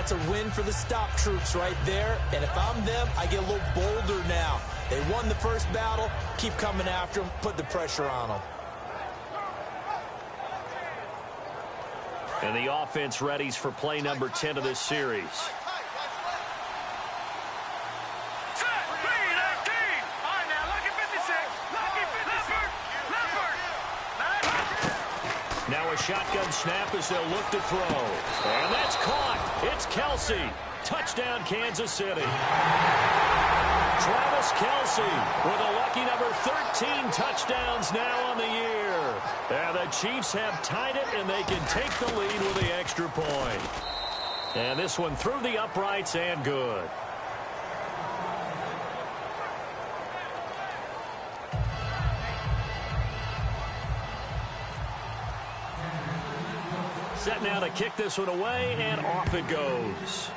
That's a win for the stop troops right there. And if I'm them, I get a little bolder now. They won the first battle. Keep coming after them. Put the pressure on them. And the offense readies for play number 10 of this series. Now a shotgun snap as they'll look to throw. And that's caught. It's Kelsey. Touchdown, Kansas City. Travis Kelsey with a lucky number 13 touchdowns now on the year. And the Chiefs have tied it, and they can take the lead with the extra point. And this one through the uprights and good. Set now to kick this one away, and off it goes.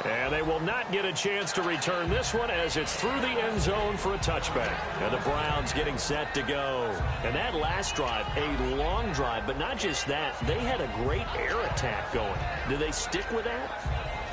And they will not get a chance to return this one as it's through the end zone for a touchback. And the Browns getting set to go. And that last drive, a long drive, but not just that. They had a great air attack going. Do they stick with that?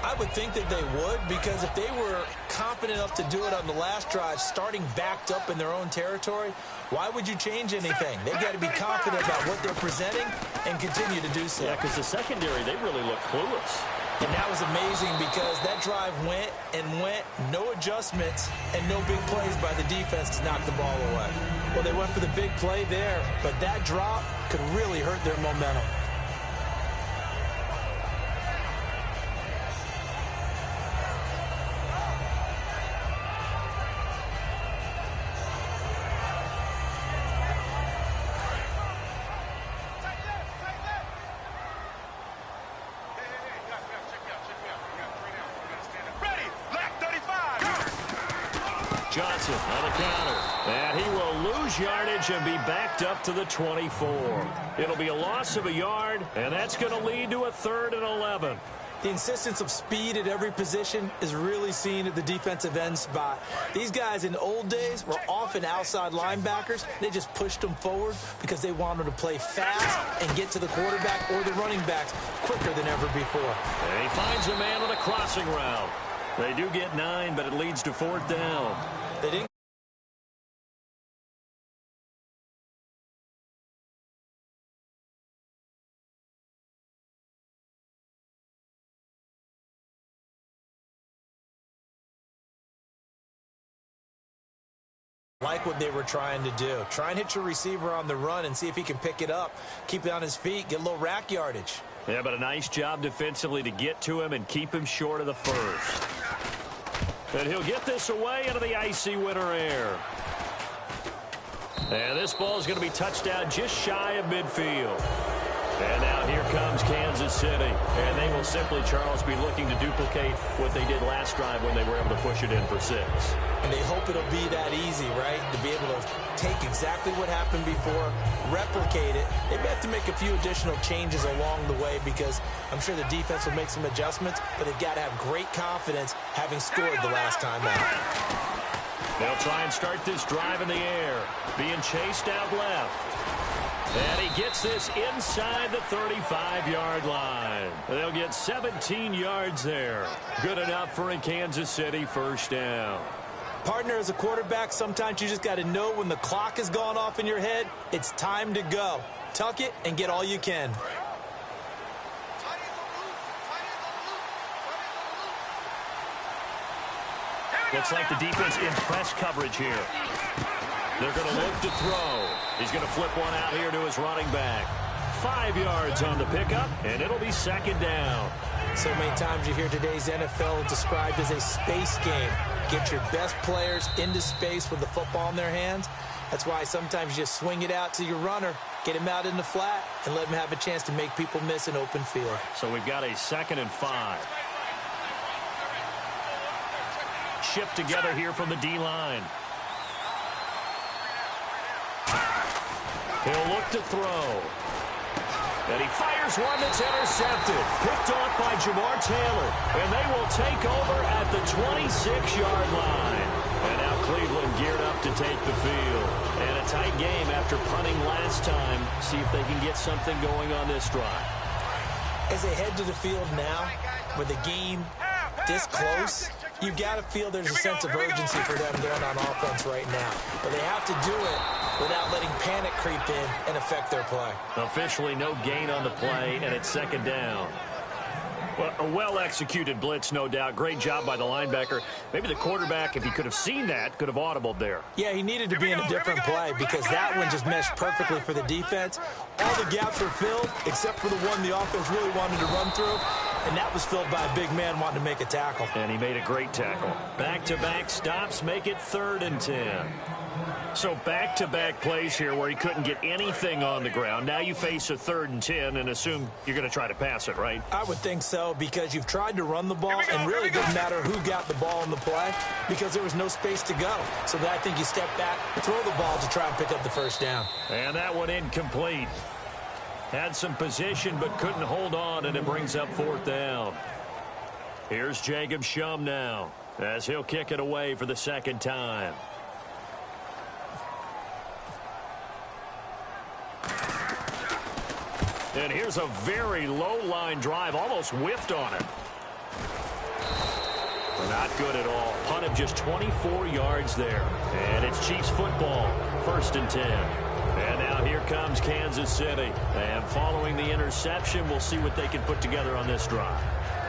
I would think that they would, because if they were confident enough to do it on the last drive, starting backed up in their own territory, why would you change anything? They've got to be confident about what they're presenting and continue to do so. Yeah, because the secondary, they really look clueless. And that was amazing because that drive went and went, no adjustments, and no big plays by the defense to knock the ball away. Well, they went for the big play there, but that drop could really hurt their momentum. Johnson on the counter. And he will lose yardage and be backed up to the 24. It'll be a loss of a yard, and that's going to lead to a 3rd and 11. The insistence of speed at every position is really seen at the defensive end spot. These guys in the old days were often outside linebackers. They just pushed them forward because they wanted to play fast and get to the quarterback or the running backs quicker than ever before. And he finds a man on a crossing route. They do get 9, but it leads to 4th down. They didn't. Like what they were trying to do. Try and hit your receiver on the run and see if he can pick it up. Keep it on his feet. Get a little rack yardage. Yeah, but a nice job defensively to get to him and keep him short of the first. And he'll get this away into the icy winter air. And this ball is going to be touchdown just shy of midfield. And now here comes Kansas City. And they will simply, Charles, be looking to duplicate what they did last drive when they were able to push it in for 6. And they hope it'll be that easy, right? To be able to take exactly what happened before, replicate it. They may have to make a few additional changes along the way because I'm sure the defense will make some adjustments, but they've got to have great confidence having scored the last time out. They'll try and start this drive in the air, being chased out left. And he gets this inside the 35-yard line. They'll get 17 yards there. Good enough for a Kansas City 1st down. Partner, as a quarterback, sometimes you just got to know when the clock has gone off in your head, it's time to go. Tuck it and get all you can. Looks like the defense in press coverage here. They're going to look to throw. He's going to flip one out here to his running back. 5 yards on the pickup, and it'll be 2nd down. So many times you hear today's NFL described as a space game. Get your best players into space with the football in their hands. That's why sometimes you just swing it out to your runner, get him out in the flat, and let him have a chance to make people miss an open field. So we've got a 2nd and 5. Shift together here from the D-line. He'll look to throw. And he fires one that's intercepted. Picked off by Jamar Taylor. And they will take over at the 26-yard line. And now Cleveland geared up to take the field. And a tight game after punting last time. See if they can get something going on this drive. As they head to the field now, with the game this close, you've got to feel there's a sense of urgency for them going on offense right now. But they have to do it without letting panic creep in and affect their play. Officially no gain on the play, and it's second down. Well, a well-executed blitz, no doubt. Great job by the linebacker. Maybe the quarterback, if he could have seen that, could have audibled there. Yeah, he needed to be in a different play because that one just meshed perfectly for the defense. All the gaps were filled except for the one the offense really wanted to run through, and that was filled by a big man wanting to make a tackle. And he made a great tackle. Back-to-back stops make it 3rd and 10. So back-to-back plays here where he couldn't get anything on the ground. Now you face a 3rd and 10 and assume you're going to try to pass it, right? I would think so because you've tried to run the ball and really didn't matter who got the ball in the play because there was no space to go. So I think you step back, throw the ball to try and pick up the first down. And that one incomplete. Had some position but couldn't hold on, and it brings up 4th down. Here's Jacob Shum now as he'll kick it away for the 2nd time. And here's a very low-line drive, almost whiffed on it. Not good at all. Punt of just 24 yards there. And it's Chiefs football, 1st and 10. And now here comes Kansas City. And following the interception, we'll see what they can put together on this drive.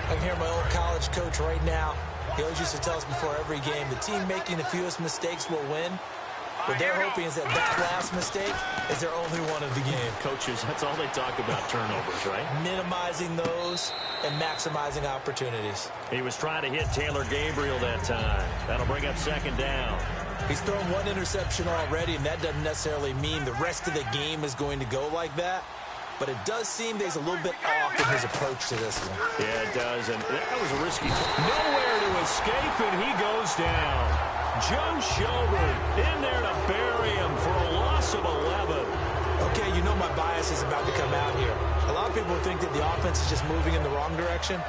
I can hear my old college coach right now. He always used to tell us before every game, the team making the fewest mistakes will win. What they're hoping is that last mistake is their only one of the game. Coaches, that's all they talk about, turnovers, right? Minimizing those and maximizing opportunities. He was trying to hit Taylor Gabriel that time. That'll bring up 2nd down. He's thrown one interception already, and that doesn't necessarily mean the rest of the game is going to go like that. But it does seem there's a little bit off in his approach to this one. Yeah, it does, and that was a risky. Nowhere to escape, and he goes down. Joe Schobert in there to bury him for a loss of 11. Okay, you know my bias is about to come out here. A lot of people think that the offense is just moving in the wrong direction.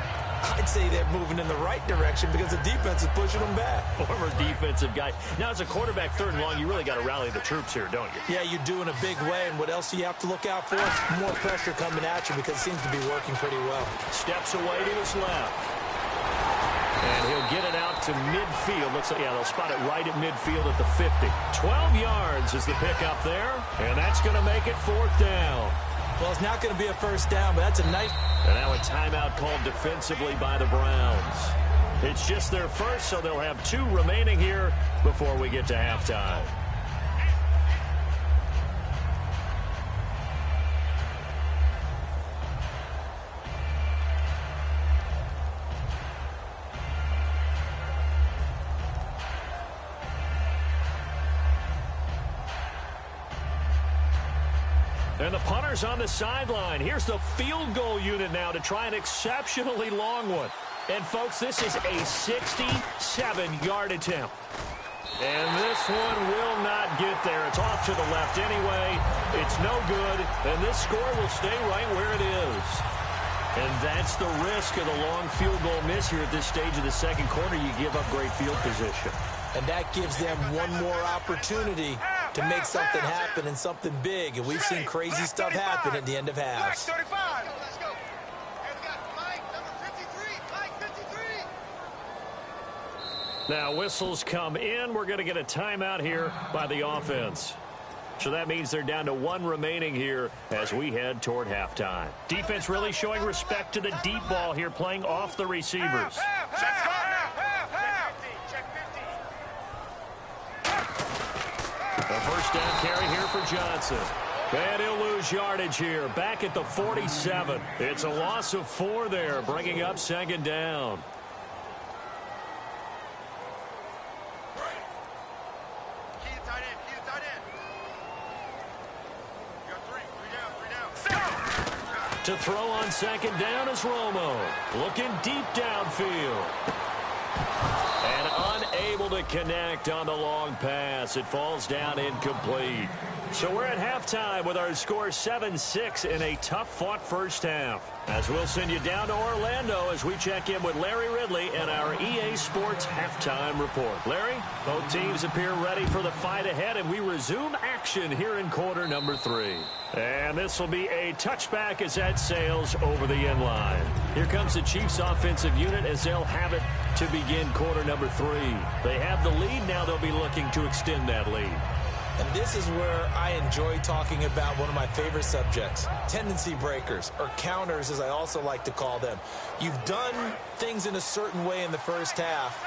I'd say they're moving in the right direction because the defense is pushing them back. Former defensive guy. Now, as a quarterback, 3rd and long, you really got to rally the troops here, don't you? Yeah, you do in a big way. And what else do you have to look out for? More pressure coming at you because it seems to be working pretty well. Steps away to his left. And he'll get it out to midfield. Looks like, yeah, they'll spot it right at midfield at the 50. 12 yards is the pickup there. And that's going to make it 4th down. Well, it's not going to be a first down, but that's a nice... And now a timeout called defensively by the Browns. It's just their first, so they'll have 2 remaining here before we get to halftime. And the punter's on the sideline. Here's the field goal unit now to try an exceptionally long one. And, folks, this is a 67-yard attempt. And this one will not get there. It's off to the left anyway. It's no good. And this score will stay right where it is. And that's the risk of the long field goal miss here at this stage of the 2nd quarter. You give up great field position. And that gives them one more opportunity to make something happen and something big. And we've seen crazy stuff happen at the end of halves. Now whistles come in. We're going to get a timeout here by the offense. So that means they're down to 1 remaining here as we head toward halftime. Defense really showing respect to the deep ball here, playing off the receivers. A first down carry here for Johnson. And he'll lose yardage here, back at the 47. It's a loss of 4 there, bringing up 2nd down. To throw on 2nd down is Romo. Looking deep downfield. And unable to connect on the long pass. It falls down incomplete. So we're at halftime with our score 7-6 in a tough-fought first half. As we'll send you down to Orlando as we check in with Larry Ridley and our EA Sports halftime report. Larry, both teams appear ready for the fight ahead, and we resume action here in quarter number 3. And this will be a touchback as that sails over the end line. Here comes the Chiefs offensive unit as they'll have it to begin quarter number 3. They have the lead. Now they'll be looking to extend that lead. And this is where I enjoy talking about one of my favorite subjects, tendency breakers, or counters as I also like to call them. You've done things in a certain way in the first half,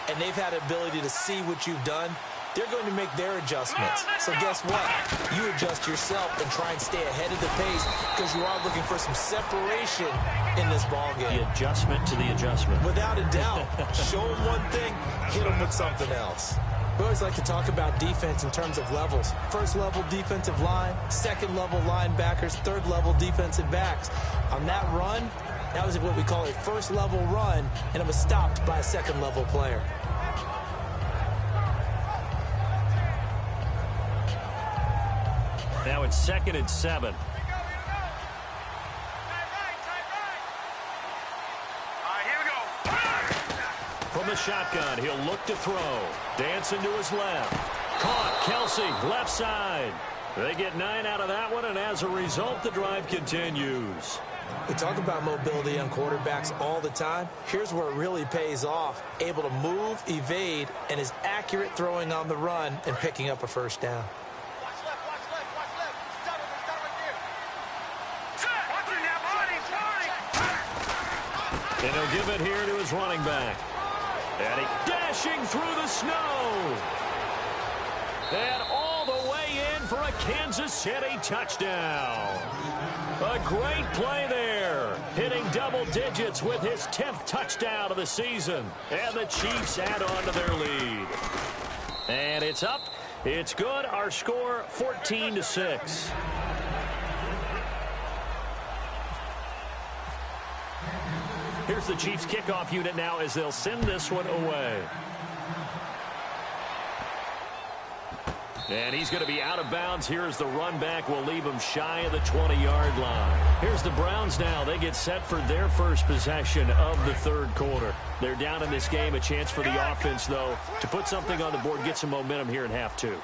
and they've had the ability to see what you've done. They're going to make their adjustments. So guess what? You adjust yourself and try and stay ahead of the pace because you are looking for some separation in this ballgame. The adjustment to the adjustment. Without a doubt. Show them one thing, hit them with something else. We always like to talk about defense in terms of levels. First level defensive line, second level linebackers, third level defensive backs. On that run, that was what we call a first level run, and it was stopped by a second level player. Now it's 2nd and 7. From the shotgun, he'll look to throw. Dancing to his left. Caught. Kelsey, left side. They get 9 out of that one, and as a result, the drive continues. We talk about mobility on quarterbacks all the time. Here's where it really pays off. Able to move, evade, and is accurate throwing on the run and picking up a first down. And he'll give it here to his running back. And he dashing through the snow. And all the way in for a Kansas City touchdown. A great play there. Hitting double digits with his 10th touchdown of the season. And the Chiefs add on to their lead. And it's up. It's good. Our score 14-6. Here's the Chiefs kickoff unit now as they'll send this one away. And he's going to be out of bounds. Here's the run back. We'll leave him shy of the 20-yard line. Here's the Browns now. They get set for their first possession of the third quarter. They're down in this game. A chance for the offense, though, to put something on the board, get some momentum here in half 2.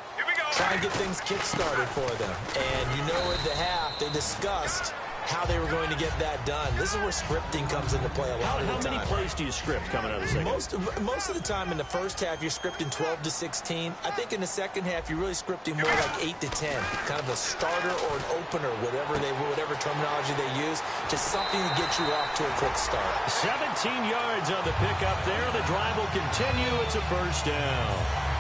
Try and get things kick-started for them. And you know at the half, they discussed how they were going to get that done. This is where scripting comes into play a lot of the time. How many plays do you script coming out of the second? Most of the time in the first half, you're scripting 12 to 16. I think in the second half, you're really scripting more like 8 to 10. Kind of a starter or an opener, whatever terminology they use. Just something to get you off to a quick start. 17 yards on the pickup there. The drive will continue. It's a first down.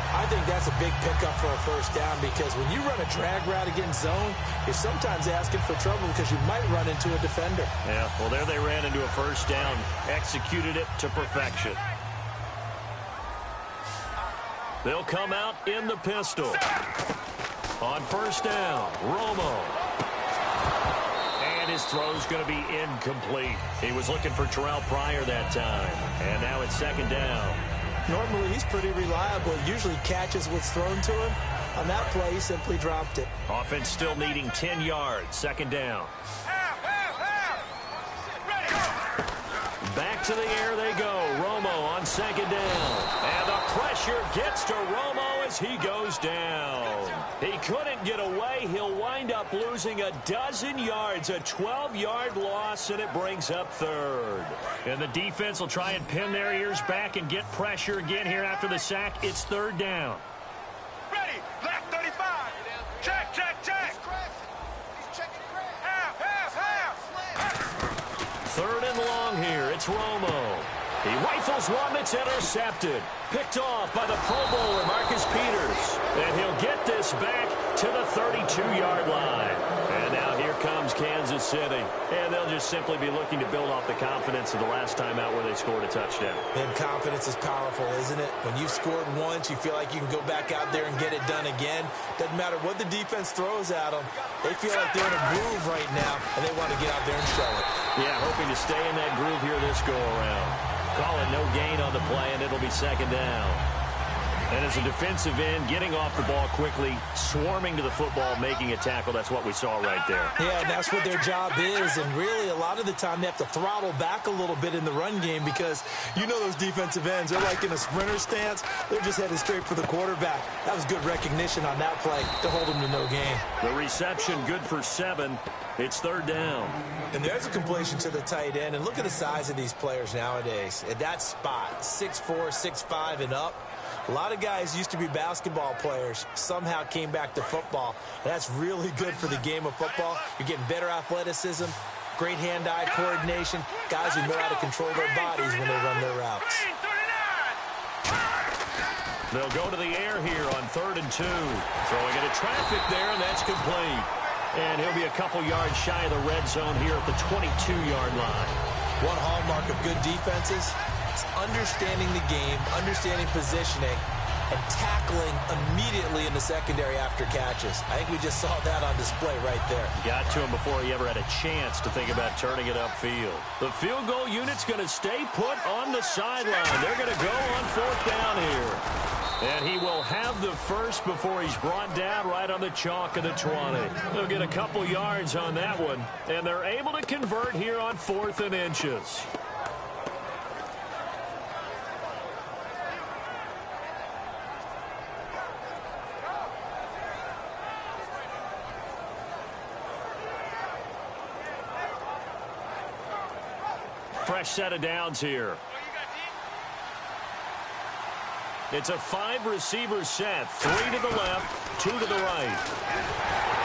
I think that's a big pickup for a first down because when you run a drag route against zone, you're sometimes asking for trouble because you might run into a defender. Yeah, well, there they ran into a first down, executed it to perfection. They'll come out in the pistol. On first down, Romo. And his throw's going to be incomplete. He was looking for Terrell Pryor that time. And now it's second down. Normally, he's pretty reliable. Usually catches what's thrown to him. On that play, he simply dropped it. Offense still needing 10 yards. Second down. Back to the air they go. Romo on second down. And the pressure gets to Romo as he goes down. He couldn't get away. He'll wind up losing a dozen yards, a 12-yard loss, and it brings up third. And the defense will try and pin their ears back and get pressure again here after the sack. It's third down. Ready, left 35. Check, check, check. Third and long here. It's Romo. He rifles one that's intercepted. Picked off by the Pro Bowler, Marcus Peters. And he'll get this back to the 32-yard line. And now here comes Kansas City. And they'll just simply be looking to build off the confidence of the last time out where they scored a touchdown. And confidence is powerful, isn't it? When you've scored once, you feel like you can go back out there and get it done again. Doesn't matter what the defense throws at them. They feel like they're in a groove right now, and they want to get out there and show it. Yeah, hoping to stay in that groove here this go-around. Call it no gain on the play, and it'll be second down. And as a defensive end, getting off the ball quickly, swarming to the football, making a tackle, that's what we saw right there. Yeah, and that's what their job is. And really, a lot of the time, they have to throttle back a little bit in the run game because you know those defensive ends, they're like in a sprinter stance. They're just headed straight for the quarterback. That was good recognition on that play to hold them to no gain. The reception good for 7. It's third down. And there's a completion to the tight end. And look at the size of these players nowadays. At that spot, 6'4", 6'5", and up. A lot of guys used to be basketball players, somehow came back to football. And that's really good for the game of football. You're getting better athleticism, great hand-eye coordination, guys who know how to control their bodies when they run their routes. They'll go to the air here on 3rd and 2. Throwing into traffic there, and that's complete. And he'll be a couple yards shy of the red zone here at the 22-yard line. One hallmark of good defenses, it's understanding the game, understanding positioning, and tackling immediately in the secondary after catches. I think we just saw that on display right there. Got to him before he ever had a chance to think about turning it upfield. The field goal unit's going to stay put on the sideline. They're going to go on 4th down here. And he will have the first before he's brought down right on the chalk of the 20. They'll get a couple yards on that one, and they're able to convert here on 4th and inches. Fresh set of downs here. It's a 5-receiver set. 3 to the left, 2 to the right.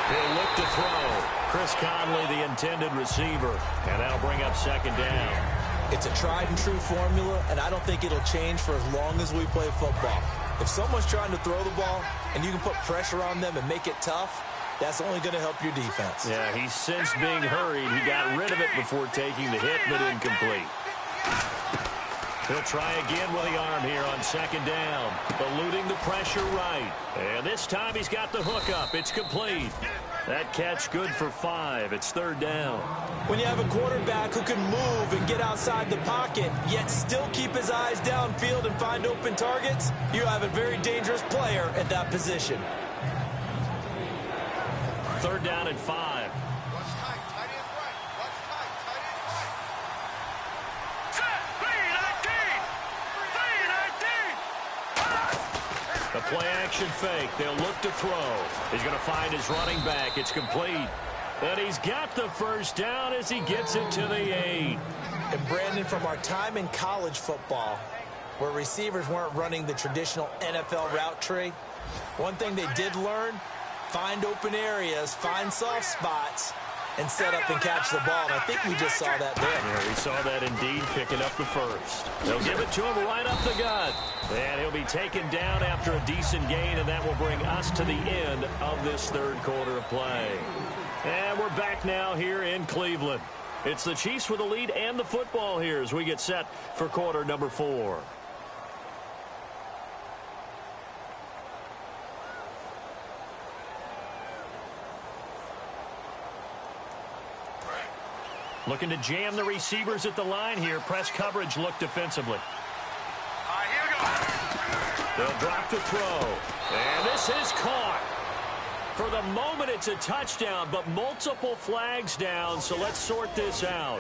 He'll look to throw. Chris Conley, the intended receiver. And that'll bring up second down. It's a tried-and-true formula, and I don't think it'll change for as long as we play football. If someone's trying to throw the ball, and you can put pressure on them and make it tough, that's only going to help your defense. Yeah, he's since being hurried. He got rid of it before taking the hit, but incomplete. He'll try again with the arm here on second down. Eluding the pressure right. And this time he's got the hook up. It's complete. That catch good for 5. It's 3rd down. When you have a quarterback who can move and get outside the pocket, yet still keep his eyes downfield and find open targets, you have a very dangerous player at that position. 3rd down and 5. The play-action fake. They'll look to throw. He's going to find his running back. It's complete. And he's got the first down as he gets it to the 8. And Brandon, from our time in college football, where receivers weren't running the traditional NFL route tree, one thing they did learn, find open areas, find soft spots, and set up and catch the ball. And I think we just saw that there. Yeah, we saw that indeed, picking up the first. They'll give it to him right up the gut. And he'll be taken down after a decent gain, and that will bring us to the end of this 3rd quarter of play. And we're back now here in Cleveland. It's the Chiefs with the lead and the football here as we get set for quarter number 4. Looking to jam the receivers at the line here. Press coverage look defensively. All right, here we go. They'll drop to throw. And this is caught. For the moment, it's a touchdown, but multiple flags down, so let's sort this out.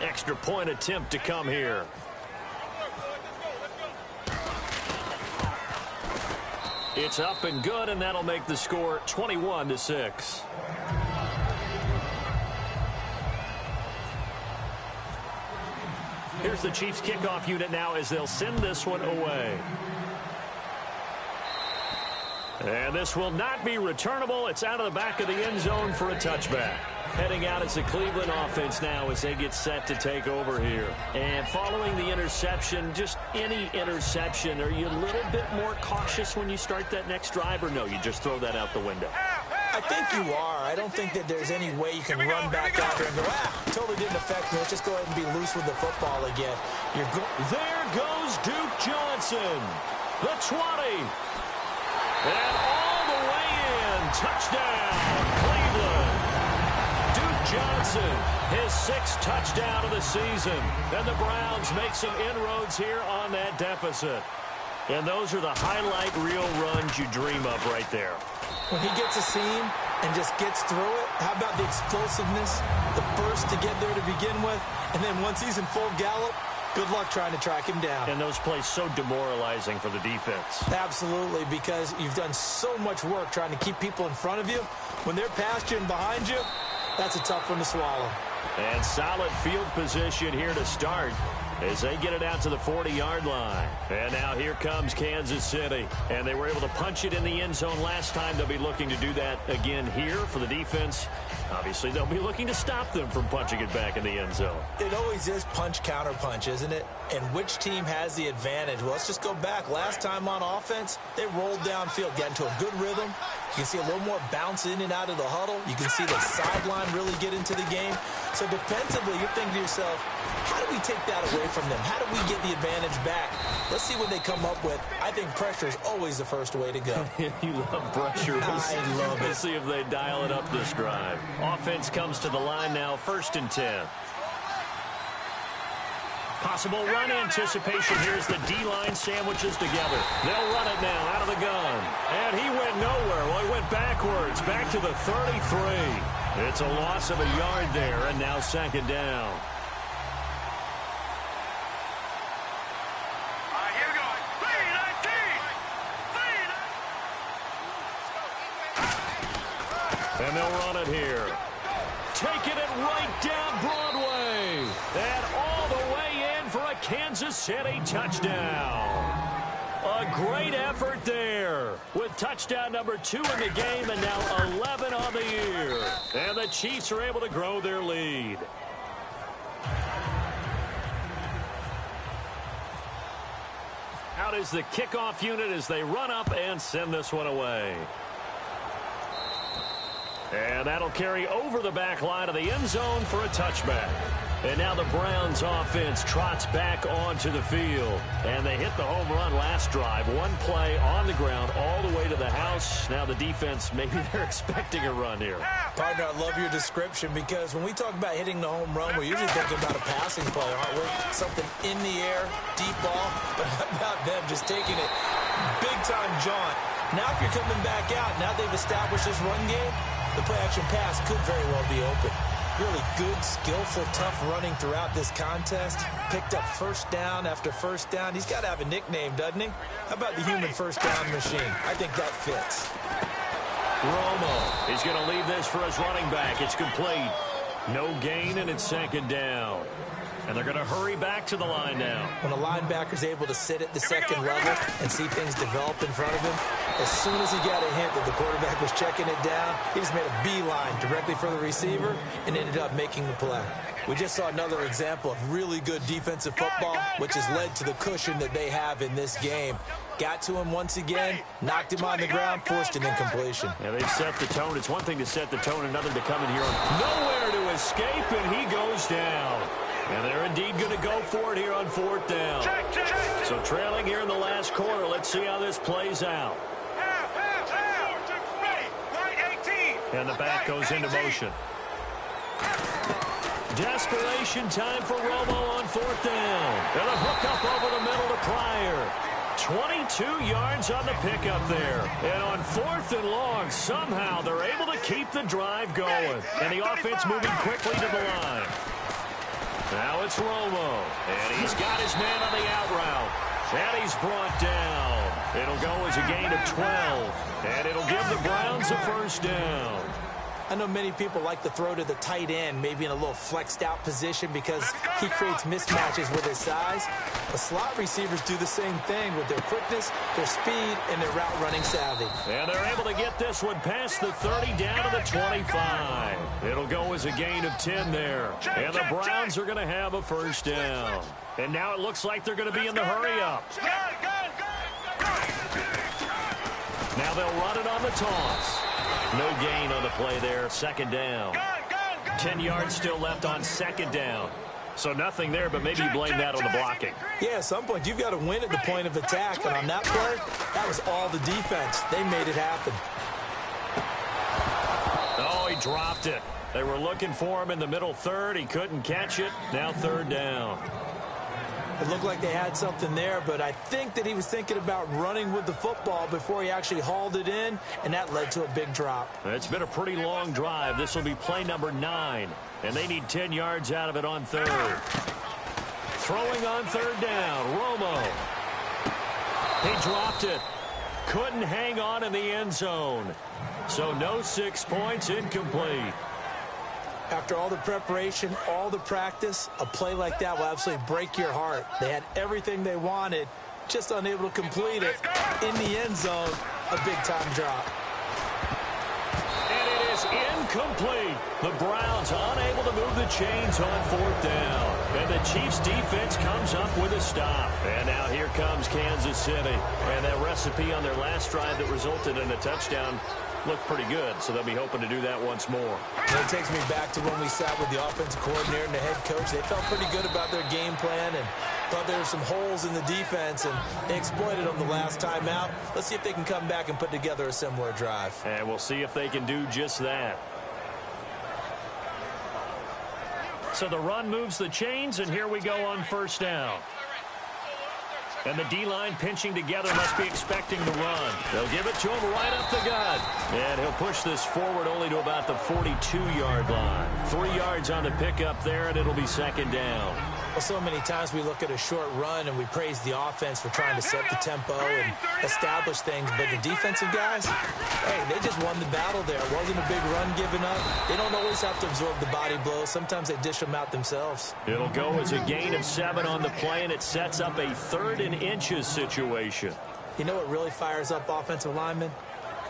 Extra point attempt to come here. It's up and good, and that'll make the score 21-6. Here's the Chiefs kickoff unit now as they'll send this one away. And this will not be returnable. It's out of the back of the end zone for a touchback. Heading out is the Cleveland offense now as they get set to take over here. And following the interception, just any interception, are you a little bit more cautious when you start that next drive, or no, you just throw that out the window? I think you are. I don't think that there's any way you can run back out there and go, totally didn't affect me. Let's just go ahead and be loose with the football again. There goes Duke Johnson. The 20. And all the way in. Touchdown, Cleveland. Duke Johnson, his 6th touchdown of the season. And the Browns make some inroads here on that deficit. And those are the highlight reel runs you dream of right there. When he gets a seam and just gets through it, how about the explosiveness, the burst to get there to begin with, and then once he's in full gallop, good luck trying to track him down. And those plays so demoralizing for the defense. Absolutely, because you've done so much work trying to keep people in front of you. When they're past you and behind you, that's a tough one to swallow. And solid field position here to start as they get it out to the 40-yard line. And now here comes Kansas City. And they were able to punch it in the end zone last time. They'll be looking to do that again here for the defense. Obviously, they'll be looking to stop them from punching it back in the end zone. It always is punch, counter punch, isn't it? And which team has the advantage? Well, let's just go back. Last time on offense, they rolled downfield, got into a good rhythm. You can see a little more bounce in and out of the huddle. You can see the sideline really get into the game. So defensively, you're thinking to yourself, how do we take that away from them? How do we get the advantage back? Let's see what they come up with. I think pressure is always the first way to go. You love pressure. I love it. Let's see if they dial it up this drive. Offense comes to the line now, 1st and 10. Possible run anticipation. Here's the D-line sandwiches together. They'll run it now out of the gun. And he went nowhere. Well, he went backwards, back to the 33. It's a loss of a yard there, and now 2nd down. Here we go. 3-19. And they'll run it here. Taking it right down Broadway. And all the way in for a Kansas City touchdown. A great effort there with touchdown number 2 in the game and now 11 on the year. And the Chiefs are able to grow their lead. Out is the kickoff unit as they run up and send this one away. And that'll carry over the back line of the end zone for a touchback. And now the Browns offense trots back onto the field. And they hit the home run last drive. One play on the ground all the way to the house. Now the defense, maybe they're expecting a run here. Partner, I love your description because when we talk about hitting the home run, we're usually thinking about a passing play, aren't we? Something in the air, deep ball. But how about them just taking it big-time jaunt? Now if you're coming back out, now they've established this run game, the play-action pass could very well be open. Really good, skillful, tough running throughout this contest. Picked up first down after first down. He's got to have a nickname, doesn't he? How about the human first down machine? I think that fits. Romo, he's going to leave this for his running back. It's complete. No gain, and it's 2nd down. And they're going to hurry back to the line now. When a linebacker's able to sit at the second level and see things develop in front of him, as soon as he got a hint that the quarterback was checking it down, he just made a beeline directly for the receiver and ended up making the play. We just saw another example of really good defensive football, which has led to the cushion that they have in this game. Got to him once again, knocked him on the ground, forced an incompletion. Yeah, they've set the tone. It's one thing to set the tone, another to come in here. Nowhere to escape, and he goes down. And they're indeed going to go for it here on 4th down. So trailing here in the last quarter. Let's see how this plays out. And the back goes into motion. Desperation time for Romo on 4th down. And a hook up over the middle to Pryor. 22 yards on the pickup there. And on 4th and long, somehow they're able to keep the drive going. And the offense moving quickly to the line. Now it's Romo, and he's got his man on the out route. And he's brought down. It'll go as a gain of 12, and it'll give the Browns a first down. I know many people like to throw to the tight end, maybe in a little flexed out position because he creates mismatches with his size. But slot receivers do the same thing with their quickness, their speed, and their route running savvy. And they're able to get this one past the 30 down to the 25. It'll go as a gain of 10 there. And the Browns are going to have a first down. And now it looks like they're going to be in the hurry-up. Now they'll run it on the toss. No gain on the play there, 2nd down. 10 yards still left on 2nd down. So nothing there, but maybe you blame that on the blocking. Yeah, at some point you've got to win at the point of attack. And on that play, that was all the defense. They made it happen. Oh, he dropped it. They were looking for him in the middle third. He couldn't catch it. Now third down. It looked like they had something there, but I think that he was thinking about running with the football before he actually hauled it in, and that led to a big drop. It's been a pretty long drive. This will be play number 9, and they need 10 yards out of it on third. Throwing on third down, Romo. He dropped it. Couldn't hang on in the end zone. So no 6 points, incomplete. After all the preparation, all the practice, a play like that will absolutely break your heart. They had everything they wanted, just unable to complete it. In the end zone, a big-time drop. And it is incomplete. The Browns unable to move the chains on fourth down. And the Chiefs' defense comes up with a stop. And now here comes Kansas City. And that recipe on their last drive that resulted in a touchdown looked pretty good, so they'll be hoping to do that once more. And it takes me back to when we sat with the offensive coordinator and the head coach. They felt pretty good about their game plan and thought there were some holes in the defense, and they exploited them the last time out. Let's see if they can come back and put together a similar drive. And we'll see if they can do just that. So the run moves the chains, and here we go on first down. And the D-line pinching together must be expecting the run. They'll give it to him right up the gut. And he'll push this forward only to about the 42-yard line. 3 yards on the pickup there, and it'll be second down. Well, so many times we look at a short run and we praise the offense for trying to set the tempo and establish things. But the defensive guys, hey, they just won the battle there. It wasn't a big run given up. They don't always have to absorb the body blows. Sometimes they dish them out themselves. It'll go as a gain of 7 on the play, and it sets up a 3rd and inches situation. You know what really fires up offensive linemen?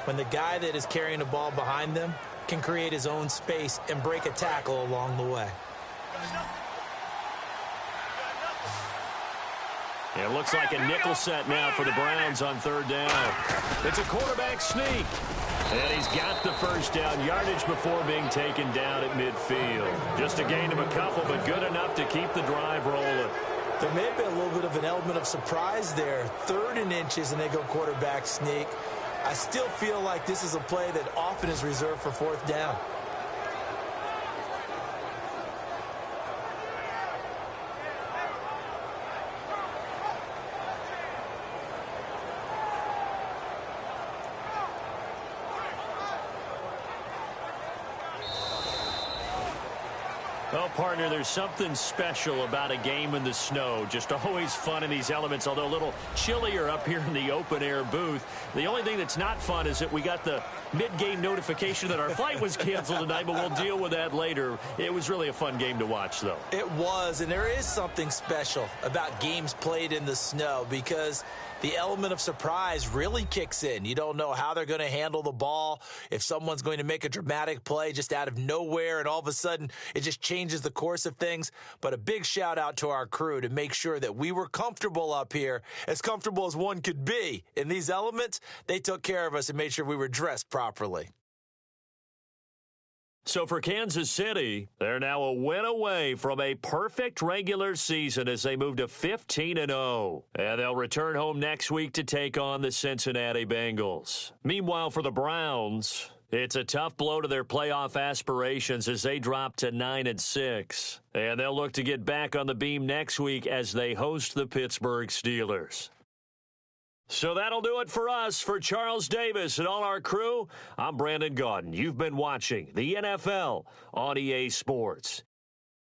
When the guy that is carrying the ball behind them can create his own space and break a tackle along the way. It looks like a nickel set now for the Browns on third down. It's a quarterback sneak. And he's got the first down yardage before being taken down at midfield. Just a gain of a couple, but good enough to keep the drive rolling. There may have been a little bit of an element of surprise there. 3rd and inches, and they go quarterback sneak. I still feel like this is a play that often is reserved for 4th down. Well, partner, there's something special about a game in the snow. Just always fun in these elements, although a little chillier up here in the open-air booth. The only thing that's not fun is that we got the mid-game notification that our flight was canceled tonight, but we'll deal with that later. It was really a fun game to watch, though. It was, and there is something special about games played in the snow because the element of surprise really kicks in. You don't know how they're going to handle the ball, if someone's going to make a dramatic play just out of nowhere, and all of a sudden it just changes the course of things. But a big shout out to our crew to make sure that we were comfortable up here, as comfortable as one could be. In these elements, they took care of us and made sure we were dressed properly. So for Kansas City, they're now a win away from a perfect regular season as they move to 15-0. And they'll return home next week to take on the Cincinnati Bengals. Meanwhile, for the Browns, it's a tough blow to their playoff aspirations as they drop to 9-6. And they'll look to get back on the beam next week as they host the Pittsburgh Steelers. So that'll do it for us. For Charles Davis and all our crew, I'm Brandon Gaudin. You've been watching the NFL on EA Sports.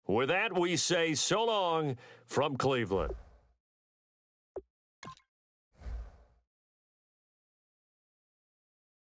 With that, we say so long from Cleveland.